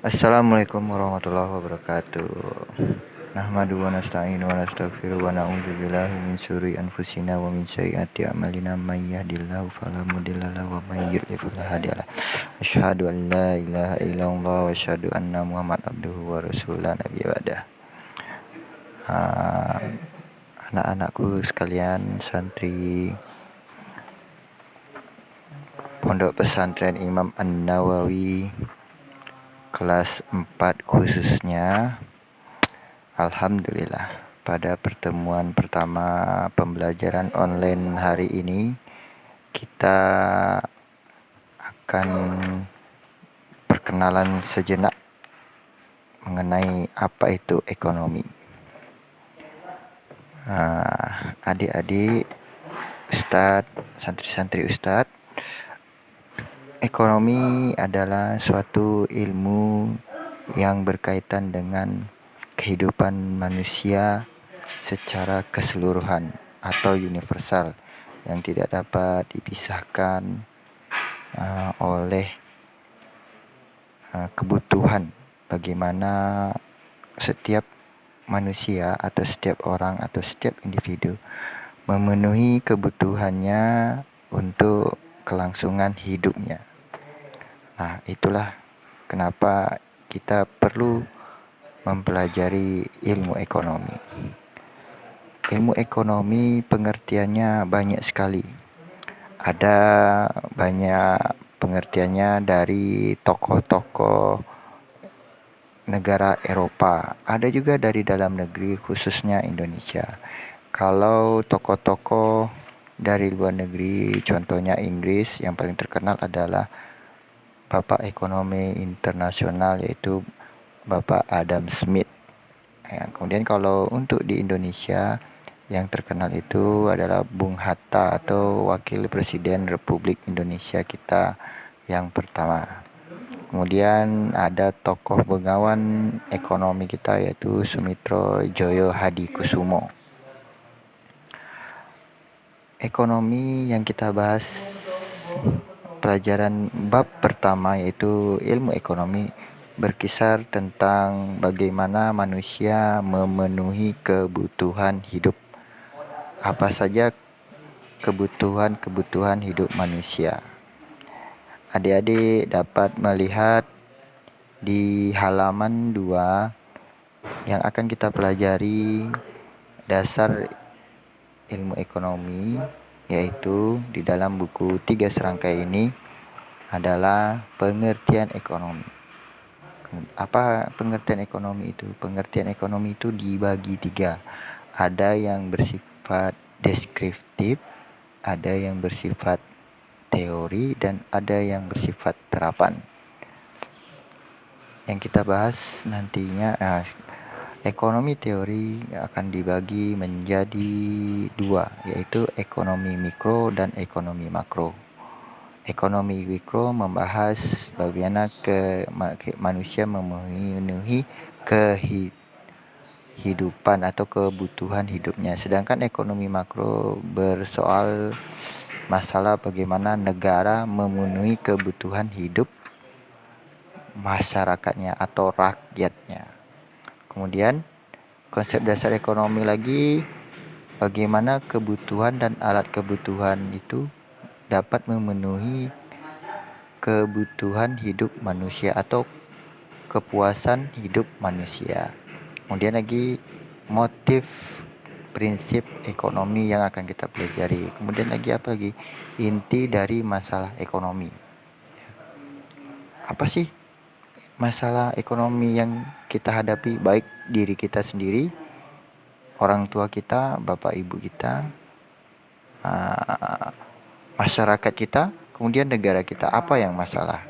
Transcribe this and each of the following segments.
Assalamualaikum warahmatullahi wabarakatuh. Nahmadu wa nasta'inu wa nastaghfiru wa na'udzu billahi min syururi anfusina wa min sayyiati a'malina may yahdihillahu fala mudilla lahu wa may yudlil fala hadiyalah. Asyhadu an la ilaha illallah wa asyhadu anna Muhammad abduhu wa rasuluh nabiyya ba'dah. Anak-anakku sekalian, santri Pondok Pesantren Imam An-Nawawi kelas 4 khususnya, alhamdulillah pada pertemuan pertama pembelajaran online hari ini kita akan perkenalan sejenak mengenai apa itu ekonomi. Adik-adik, Ustadz, santri-santri Ustadz, ekonomi adalah suatu ilmu yang berkaitan dengan kehidupan manusia secara keseluruhan atau universal yang tidak dapat dipisahkan oleh kebutuhan bagaimana setiap manusia atau setiap orang atau setiap individu memenuhi kebutuhannya untuk kelangsungan hidupnya. Nah, itulah kenapa kita perlu mempelajari ilmu ekonomi. Ilmu ekonomi pengertiannya banyak sekali. Ada banyak pengertiannya dari tokoh-tokoh negara Eropa. Ada juga dari dalam negeri, khususnya Indonesia. Kalau tokoh-tokoh dari luar negeri, contohnya Inggris, yang paling terkenal adalah Bapak Ekonomi Internasional, yaitu Bapak Adam Smith. Kemudian kalau untuk di Indonesia, yang terkenal itu adalah Bung Hatta atau Wakil Presiden Republik Indonesia kita yang pertama. Kemudian ada tokoh bengawan ekonomi kita, yaitu Sumitro Joyo Hadikusumo. Ekonomi yang kita bahas pelajaran bab pertama, yaitu ilmu ekonomi, berkisar tentang bagaimana manusia memenuhi kebutuhan hidup. Apa saja kebutuhan hidup manusia. Adik-adik dapat melihat di halaman 2 yang akan kita pelajari dasar ilmu ekonomi, yaitu di dalam buku 3 serangkai ini adalah pengertian ekonomi. Apa pengertian ekonomi itu? Pengertian ekonomi itu dibagi 3. Ada yang bersifat deskriptif, ada yang bersifat teori, dan ada yang bersifat terapan. Yang kita bahas nantinya, ekonomi teori akan dibagi menjadi 2, yaitu ekonomi mikro dan ekonomi makro. Ekonomi mikro membahas bagaimana manusia memenuhi kehidupan atau kebutuhan hidupnya. Sedangkan ekonomi makro bersoal masalah bagaimana negara memenuhi kebutuhan hidup masyarakatnya atau rakyatnya. Kemudian konsep dasar ekonomi lagi, bagaimana kebutuhan dan alat kebutuhan itu dapat memenuhi kebutuhan hidup manusia atau kepuasan hidup manusia. Kemudian lagi motif prinsip ekonomi yang akan kita pelajari. Kemudian lagi apa lagi? Inti dari masalah ekonomi. Apa sih masalah ekonomi yang kita hadapi, baik diri kita sendiri, orang tua kita, bapak ibu kita, masyarakat kita, kemudian negara kita. Apa yang masalah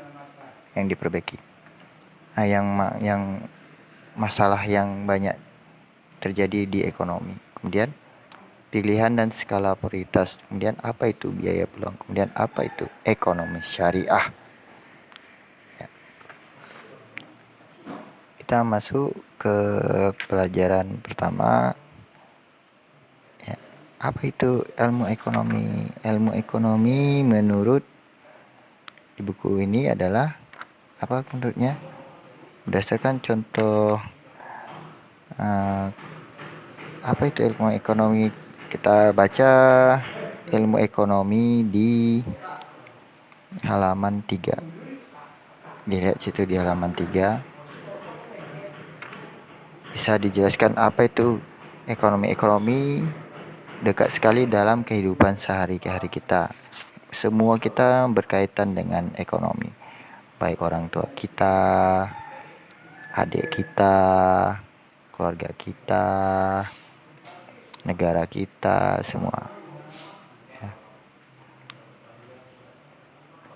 yang diperbaiki? Yang masalah yang banyak terjadi di ekonomi. Kemudian pilihan dan skala prioritas. Kemudian apa itu biaya peluang? Kemudian apa itu ekonomi syariah? Kita masuk ke pelajaran pertama. Apa itu ilmu ekonomi? Ilmu ekonomi menurut di buku ini adalah apa menurutnya? Berdasarkan contoh apa itu ilmu ekonomi, kita baca ilmu ekonomi di halaman 3. Dilihat situ di halaman 3 bisa dijelaskan apa itu ekonomi dekat sekali dalam kehidupan sehari-hari kita. Semua kita berkaitan dengan ekonomi, baik orang tua kita, adik kita, keluarga kita, negara kita, semua.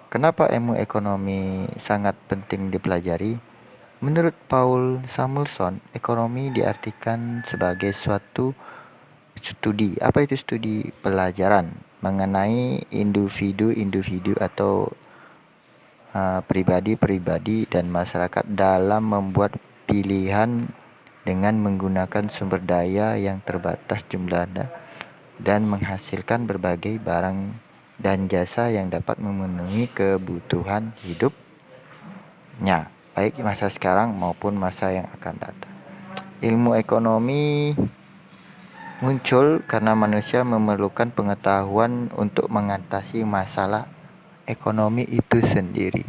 Kenapa ilmu ekonomi sangat penting dipelajari? Menurut Paul Samuelson, ekonomi diartikan sebagai suatu studi. Apa itu studi? Pelajaran mengenai individu-individu atau pribadi-pribadi dan masyarakat dalam membuat pilihan dengan menggunakan sumber daya yang terbatas jumlahnya dan menghasilkan berbagai barang dan jasa yang dapat memenuhi kebutuhan hidupnya, baik masa sekarang maupun masa yang akan datang. Ilmu ekonomi muncul karena manusia memerlukan pengetahuan untuk mengatasi masalah ekonomi itu sendiri.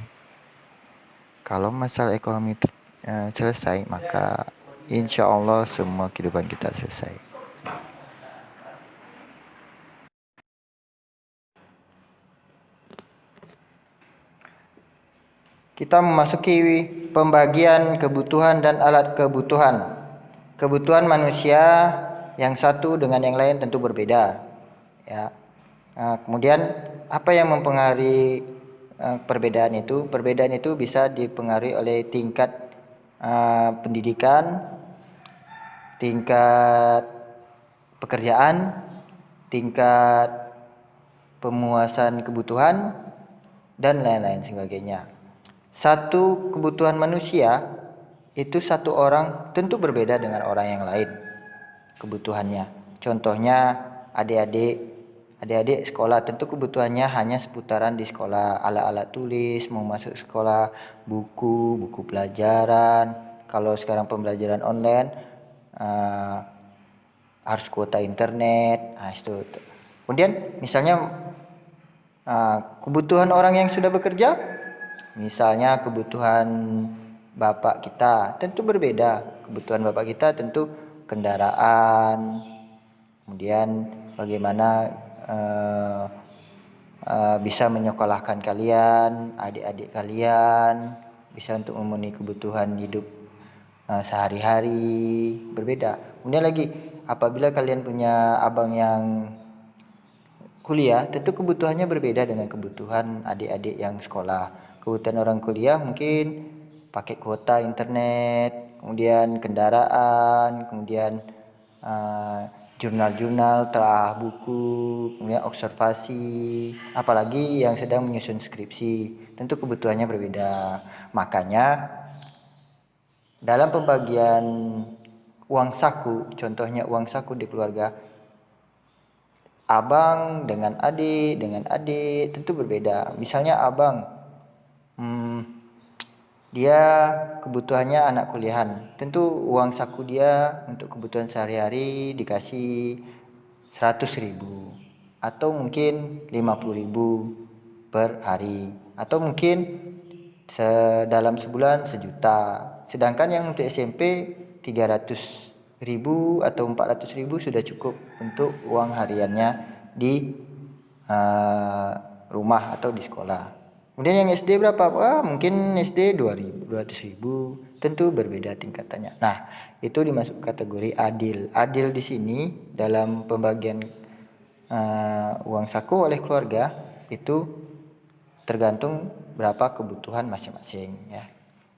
Kalau masalah ekonomi selesai, maka insya Allah semua kehidupan kita selesai. Kita memasuki pembagian kebutuhan dan alat kebutuhan. Kebutuhan manusia yang satu dengan yang lain tentu berbeda. Ya. Kemudian apa yang mempengaruhi perbedaan itu? Perbedaan itu bisa dipengaruhi oleh tingkat pendidikan, tingkat pekerjaan, tingkat pemuasan kebutuhan, dan lain-lain sebagainya. Satu kebutuhan manusia itu satu orang tentu berbeda dengan orang yang lain kebutuhannya. Contohnya adik-adik sekolah tentu kebutuhannya hanya seputaran di sekolah, alat-alat tulis, mau masuk sekolah, buku pelajaran. Kalau sekarang pembelajaran online harus kuota internet. Itu. Kemudian misalnya kebutuhan orang yang sudah bekerja, misalnya kebutuhan bapak kita tentu berbeda. Kebutuhan bapak kita tentu kendaraan, kemudian bagaimana bisa menyekolahkan kalian, adik-adik kalian, bisa untuk memenuhi kebutuhan hidup sehari-hari, berbeda. Kemudian lagi, apabila kalian punya abang yang kuliah, tentu kebutuhannya berbeda dengan kebutuhan adik-adik yang sekolah. Kebutuhan orang kuliah mungkin paket kuota internet, kemudian kendaraan, kemudian jurnal-jurnal, telah buku, kemudian observasi, apalagi yang sedang menyusun skripsi, tentu kebutuhannya berbeda. Makanya dalam pembagian uang saku, contohnya uang saku di keluarga, abang dengan adik tentu berbeda. Misalnya abang dia kebutuhannya anak kuliahan, tentu uang saku dia untuk kebutuhan sehari-hari dikasih 100.000 atau mungkin 50.000 per hari, atau mungkin dalam sebulan 1.000.000. Sedangkan yang untuk SMP 300.000 atau 400.000 sudah cukup untuk uang hariannya di rumah atau di sekolah. Kemudian yang SD berapa? Mungkin SD 200.000, tentu berbeda tingkatannya. Nah, itu dimasuk kategori adil. Adil di sini dalam pembagian uang saku oleh keluarga itu tergantung berapa kebutuhan masing-masing, ya.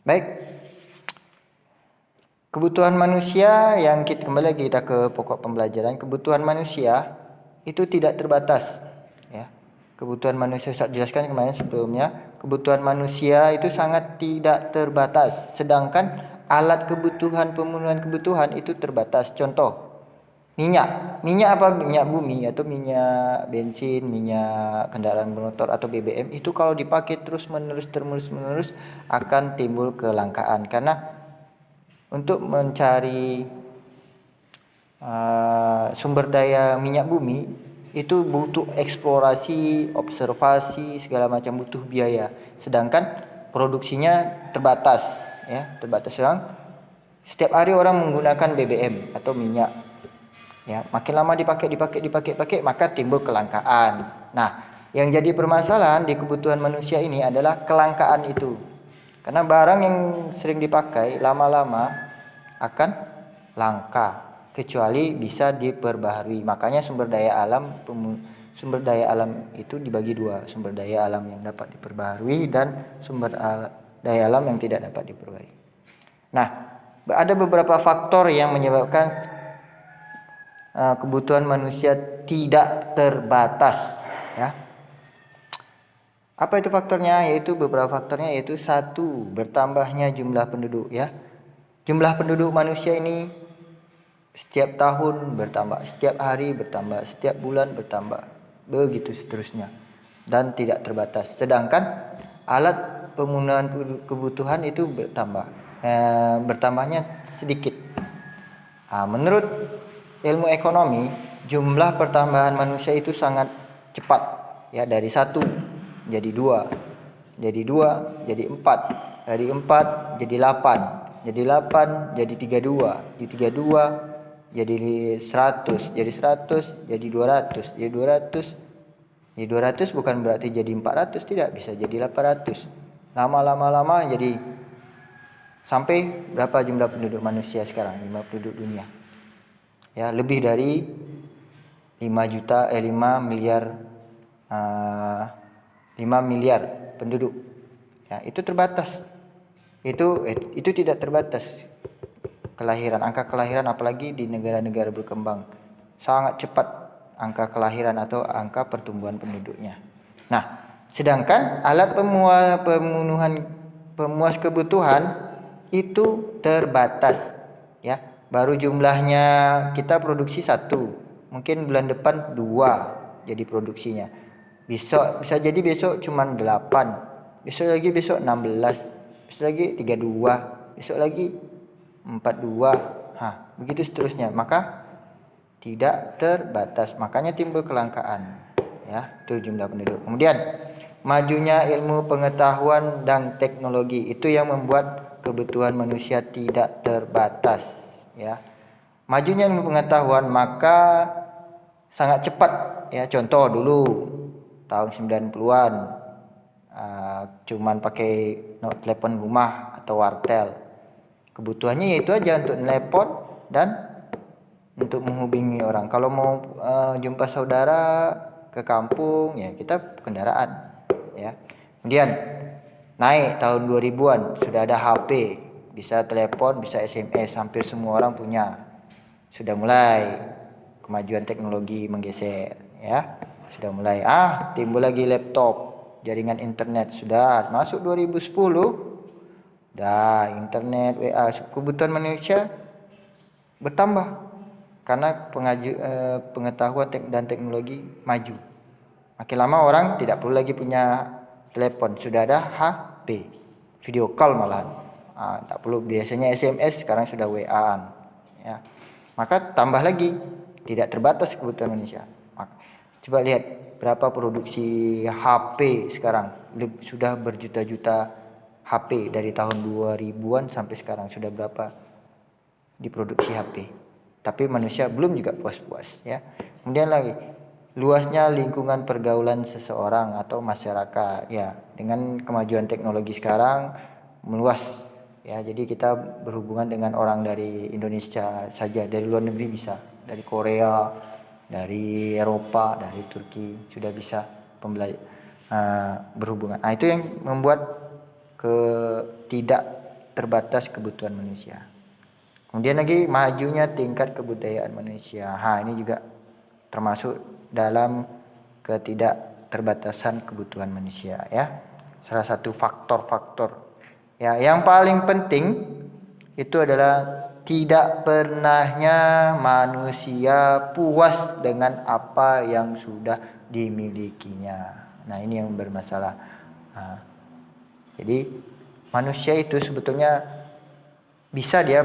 Baik. Kebutuhan manusia yang kembali lagi kita ke pokok pembelajaran, kebutuhan manusia itu tidak terbatas, ya. Kebutuhan manusia saya jelaskan kemarin sebelumnya, kebutuhan manusia itu sangat tidak terbatas, sedangkan alat kebutuhan pemenuhan kebutuhan itu terbatas. Contoh, minyak apa? Minyak bumi atau minyak bensin, minyak kendaraan bermotor atau BBM itu kalau dipakai terus menerus akan timbul kelangkaan, karena untuk mencari sumber daya minyak bumi itu butuh eksplorasi, observasi, segala macam, butuh biaya. Sedangkan produksinya terbatas, ya, terbatas. Setiap hari orang menggunakan BBM atau minyak, ya, makin lama dipakai, maka timbul kelangkaan. Nah, yang jadi permasalahan di kebutuhan manusia ini adalah kelangkaan itu. Karena barang yang sering dipakai lama-lama akan langka kecuali bisa diperbaharui. Makanya sumber daya alam itu dibagi dua, sumber daya alam yang dapat diperbaharui dan sumber daya alam yang tidak dapat diperbaharui. Nah, ada beberapa faktor yang menyebabkan kebutuhan manusia tidak terbatas, ya. Apa itu faktornya? Yaitu beberapa faktornya, yaitu satu, bertambahnya jumlah penduduk, ya. Jumlah penduduk manusia ini setiap tahun bertambah, setiap hari bertambah, setiap bulan bertambah, begitu seterusnya, dan tidak terbatas. Sedangkan alat pemenuhan kebutuhan itu bertambahnya sedikit. Menurut ilmu ekonomi, jumlah pertambahan manusia itu sangat cepat, ya, dari 1 jadi 2, jadi 2 jadi 4, dari 4 jadi 8, jadi 8 jadi 32, jadi 32 jadi 100, jadi 100 jadi 200, jadi 200, jadi 200 bukan berarti jadi 400, tidak, bisa jadi 800. Lama jadi sampai berapa jumlah penduduk manusia sekarang, jumlah penduduk dunia? Ya, lebih dari 5 miliar 5 miliar penduduk. Ya, itu terbatas. Itu tidak terbatas. Angka kelahiran apalagi di negara-negara berkembang sangat cepat angka kelahiran atau angka pertumbuhan penduduknya. Nah, sedangkan alat pemuas kebutuhan itu terbatas, ya. Baru jumlahnya kita produksi 1, mungkin bulan depan 2 jadi produksinya. Bisa jadi besok cuma 8, besok 16, besok lagi 32, besok lagi 42, begitu seterusnya. Maka tidak terbatas, makanya timbul kelangkaan, ya, itu jumlah penduduk. Kemudian majunya ilmu pengetahuan dan teknologi itu yang membuat kebutuhan manusia tidak terbatas, ya. Majunya ilmu pengetahuan maka sangat cepat, ya. Contoh dulu tahun 90-an cuman pakai telepon rumah atau wartel. Kebutuhannya yaitu aja untuk telepon dan untuk menghubungi orang. Kalau mau jumpa saudara ke kampung, ya kita kendaraan, ya. Kemudian naik tahun 2000-an sudah ada HP, bisa telepon, bisa SMS, hampir semua orang punya. Sudah mulai kemajuan teknologi menggeser, ya. Sudah mulai timbul lagi laptop, jaringan internet sudah masuk 2010. Internet, WA, kebutuhan manusia bertambah karena pengetahuan dan teknologi maju. Makin lama orang tidak perlu lagi punya telepon, sudah ada HP, video call malahan. Tak perlu biasanya SMS, sekarang sudah WA-an, ya. Maka tambah lagi, tidak terbatas kebutuhan manusia. Coba lihat berapa produksi HP sekarang, sudah berjuta-juta HP dari tahun 2000-an sampai sekarang, sudah berapa diproduksi HP. Tapi manusia belum juga puas-puas, ya. Kemudian lagi, luasnya lingkungan pergaulan seseorang atau masyarakat, ya. Dengan kemajuan teknologi sekarang meluas, ya. Jadi kita berhubungan dengan orang dari Indonesia saja, dari luar negeri bisa, dari Korea, dari Eropa, dari Turki, sudah bisa berhubungan. Itu yang membuat tidak terbatas kebutuhan manusia. Kemudian lagi majunya tingkat kebudayaan manusia. Ini juga termasuk dalam ketidakterbatasan kebutuhan manusia, ya. Salah satu faktor-faktor. Ya, yang paling penting itu adalah tidak pernahnya manusia puas dengan apa yang sudah dimilikinya. Nah, ini yang bermasalah. Jadi manusia itu sebetulnya bisa dia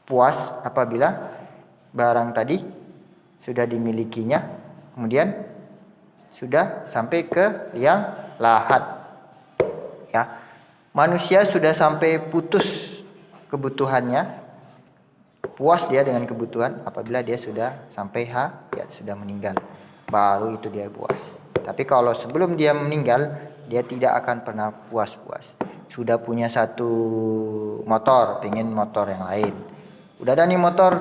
puas apabila barang tadi sudah dimilikinya, kemudian sudah sampai ke liang lahat. Ya, manusia sudah sampai putus kebutuhannya, puas dia dengan kebutuhan apabila dia sudah sampai ya sudah meninggal, baru itu dia puas. Tapi kalau sebelum dia meninggal, dia tidak akan pernah puas-puas. Sudah punya satu motor, pengen motor yang lain. Udah ada nih motor,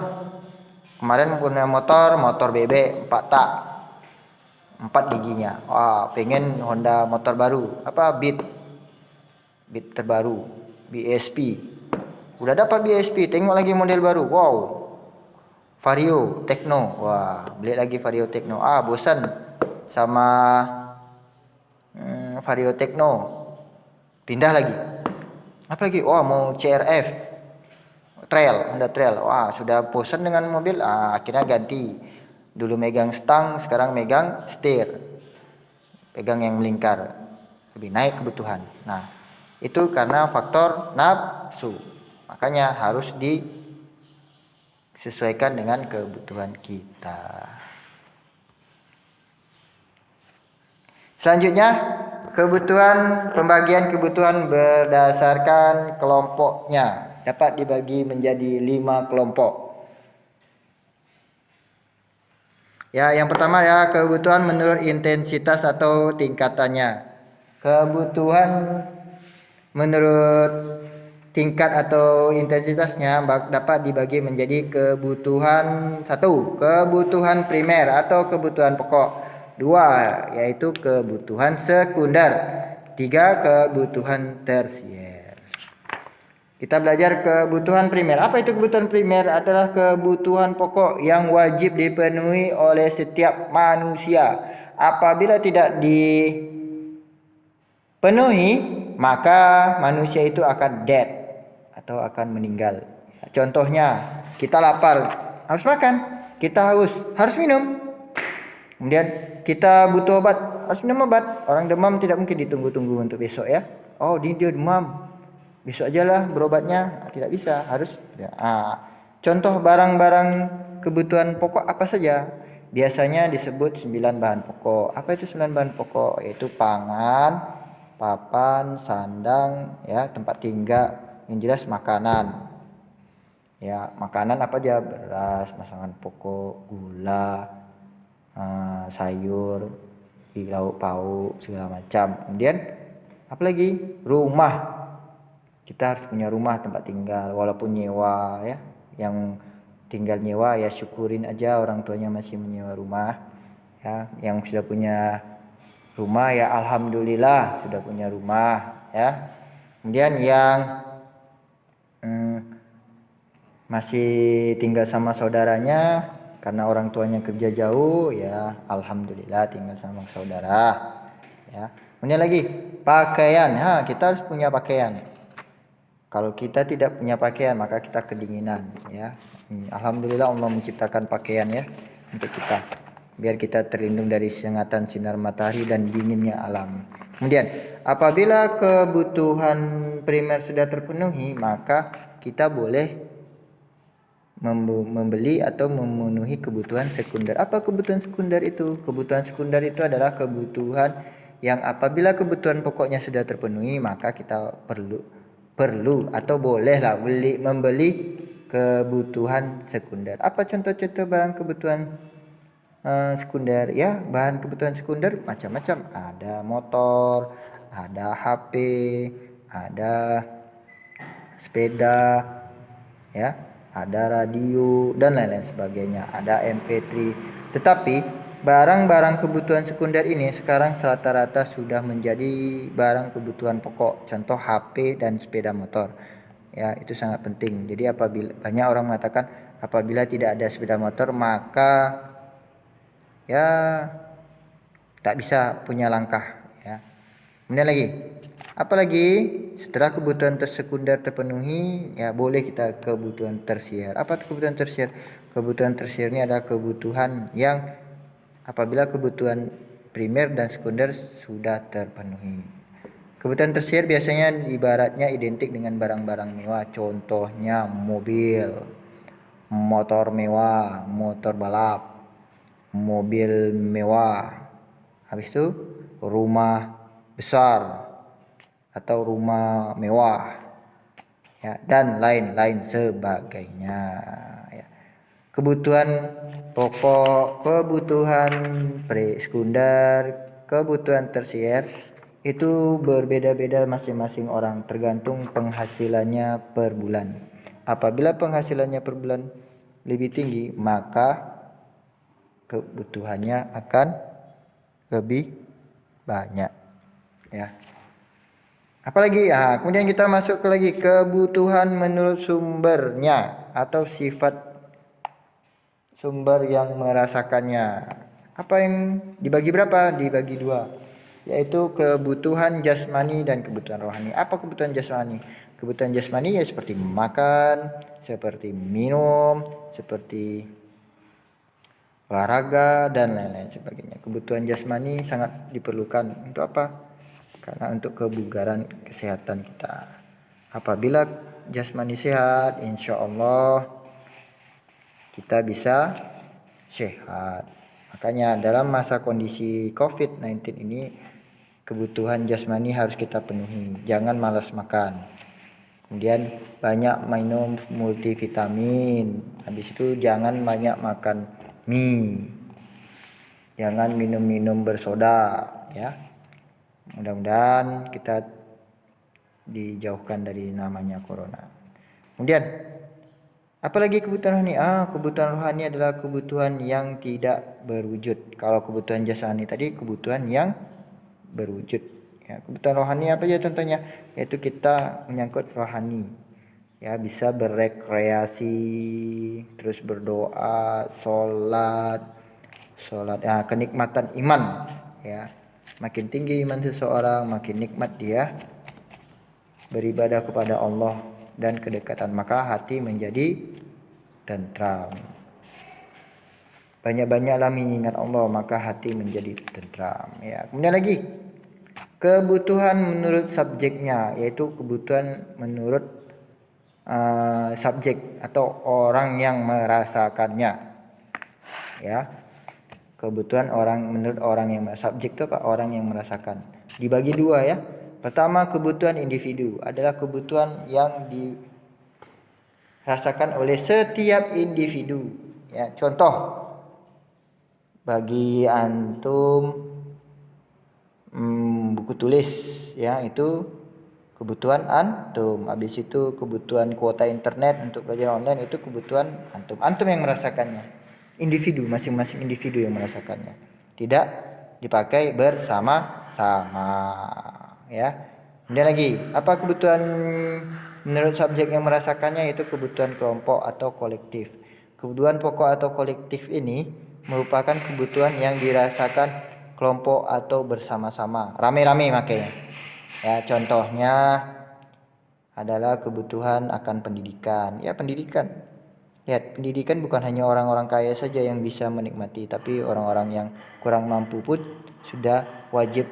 kemarin punya motor bebek 4 tak, 4 giginya. Wah, pengen Honda motor baru, apa Beat terbaru, BSP. Udah dapat BSP, tengok lagi model baru. Wow, Vario Tekno. Wah, beli lagi Vario Tekno. Bosan sama Vario Tekno. Pindah lagi. Apa lagi? Wah, mau CRF. Trail, Honda Trail. Wah, sudah bosan dengan mobil. Akhirnya ganti. Dulu megang stang, sekarang megang setir. Pegang yang melingkar. Lebih naik kebutuhan. Nah, itu karena faktor nafsu. Makanya harus disesuaikan dengan kebutuhan kita. Selanjutnya, pembagian kebutuhan berdasarkan kelompoknya dapat dibagi menjadi 5 kelompok. Ya, yang pertama ya kebutuhan menurut intensitas atau tingkatannya. Kebutuhan menurut tingkat atau intensitasnya dapat dibagi menjadi kebutuhan 1, kebutuhan primer atau kebutuhan pokok. 2, yaitu kebutuhan sekunder. 3, kebutuhan tersier. Kita belajar kebutuhan primer. Apa itu kebutuhan primer? Adalah kebutuhan pokok yang wajib dipenuhi oleh setiap manusia. Apabila tidak dipenuhi, maka manusia itu akan dead atau akan meninggal. Contohnya, kita lapar, harus makan. Kita haus, harus minum. Kemudian kita butuh obat, harus minum obat. Orang demam tidak mungkin ditunggu-tunggu untuk besok ya. Oh, dia demam, besok aja lah berobatnya. Tidak bisa, harus ya. Contoh barang-barang kebutuhan pokok apa saja? Biasanya disebut 9 bahan pokok. Apa itu 9 bahan pokok? Yaitu pangan, papan, sandang, ya, tempat tinggal, yang jelas makanan. Ya, makanan apa aja? Beras, masakan pokok, gula, sayur, lauk pauk, segala macam. Kemudian apalagi? Rumah. Kita harus punya rumah, tempat tinggal, walaupun nyewa ya. Yang tinggal nyewa ya syukurin aja orang tuanya masih menyewa rumah. Ya, yang sudah punya rumah ya alhamdulillah sudah punya rumah ya. Kemudian yang masih tinggal sama saudaranya karena orang tuanya kerja jauh ya alhamdulillah tinggal sama saudara ya. Kemudian lagi pakaian, kita harus punya pakaian. Kalau kita tidak punya pakaian maka kita kedinginan ya. Alhamdulillah Allah menciptakan pakaian ya untuk kita biar kita terlindung dari sengatan sinar matahari dan dinginnya alam. Kemudian apabila kebutuhan primer sudah terpenuhi maka kita boleh membeli atau memenuhi kebutuhan sekunder. Apa kebutuhan sekunder itu? Kebutuhan sekunder itu adalah kebutuhan yang apabila kebutuhan pokoknya sudah terpenuhi maka kita perlu atau bolehlah membeli kebutuhan sekunder. Apa contoh-contoh barang kebutuhan sekunder? Ya, bahan kebutuhan sekunder macam-macam. Ada motor, ada HP, ada sepeda, ya, ada radio dan lain-lain sebagainya, ada MP3. Tetapi barang-barang kebutuhan sekunder ini sekarang rata-rata sudah menjadi barang kebutuhan pokok. Contoh HP dan sepeda motor. Ya, itu sangat penting. Jadi apabila banyak orang mengatakan apabila tidak ada sepeda motor maka ya tak bisa punya langkah ya. Kemudian lagi apalagi setelah kebutuhan tersekunder terpenuhi ya boleh kita kebutuhan tersier. Apa itu kebutuhan tersier? Kebutuhan tersier ini adalah kebutuhan yang apabila kebutuhan primer dan sekunder sudah terpenuhi. Kebutuhan tersier biasanya ibaratnya identik dengan barang-barang mewah. Contohnya mobil, motor mewah, motor balap, mobil mewah. Habis itu rumah besar atau rumah mewah, ya, dan lain-lain sebagainya, ya. Kebutuhan pokok, kebutuhan sekunder, kebutuhan tersier itu berbeda-beda masing-masing orang tergantung penghasilannya per bulan. Apabila penghasilannya per bulan lebih tinggi, maka kebutuhannya akan lebih banyak, ya. Apalagi ya, kemudian kita masuk ke lagi kebutuhan menurut sumbernya atau sifat sumber yang merasakannya. Apa yang dibagi berapa? Dibagi dua, yaitu kebutuhan jasmani dan kebutuhan rohani. Apa kebutuhan jasmani? Kebutuhan jasmani ya seperti makan, seperti minum, seperti olahraga dan lain-lain sebagainya. Kebutuhan jasmani sangat diperlukan untuk apa? Karena untuk kebugaran kesehatan kita. Apabila jasmani sehat, insya Allah kita bisa sehat. Makanya dalam masa kondisi COVID-19 ini kebutuhan jasmani harus kita penuhi. Jangan malas makan. Kemudian banyak minum multivitamin. Habis itu jangan banyak makan mie. Jangan minum-minum bersoda, ya. Mudah-mudahan kita dijauhkan dari namanya corona. Kemudian apalagi kebutuhan rohani? Kebutuhan rohani adalah kebutuhan yang tidak berwujud. Kalau kebutuhan jasmani tadi kebutuhan yang berwujud. Ya, kebutuhan rohani apa aja contohnya? Yaitu kita menyangkut rohani. Ya, bisa berekreasi, terus berdoa, sholat, kenikmatan iman, ya. Makin tinggi iman seseorang, makin nikmat dia beribadah kepada Allah dan kedekatan, maka hati menjadi tentram. Banyak-banyaklah mengingat Allah, maka hati menjadi tentram, ya. Kemudian lagi kebutuhan menurut subjeknya, yaitu kebutuhan menurut subjek atau orang yang merasakannya, ya. Kebutuhan menurut orang yang subjek itu apa? Orang yang merasakan. Dibagi dua, ya. Pertama, kebutuhan individu adalah kebutuhan yang dirasakan oleh setiap individu, ya. Contoh, bagi antum buku tulis, ya, itu kebutuhan antum. Habis itu kebutuhan kuota internet untuk belajar online, itu kebutuhan antum. Antum yang merasakannya. Individu, masing-masing individu yang merasakannya. Tidak dipakai bersama-sama, ya. Kemudian lagi, apa kebutuhan menurut subjek yang merasakannya? Yaitu kebutuhan kelompok atau kolektif. Kebutuhan pokok atau kolektif ini merupakan kebutuhan yang dirasakan kelompok atau bersama-sama, rame-rame makanya. Ya, contohnya adalah kebutuhan akan pendidikan. Ya, pendidikan. Ya, pendidikan bukan hanya orang-orang kaya saja yang bisa menikmati, tapi orang-orang yang kurang mampu pun sudah wajib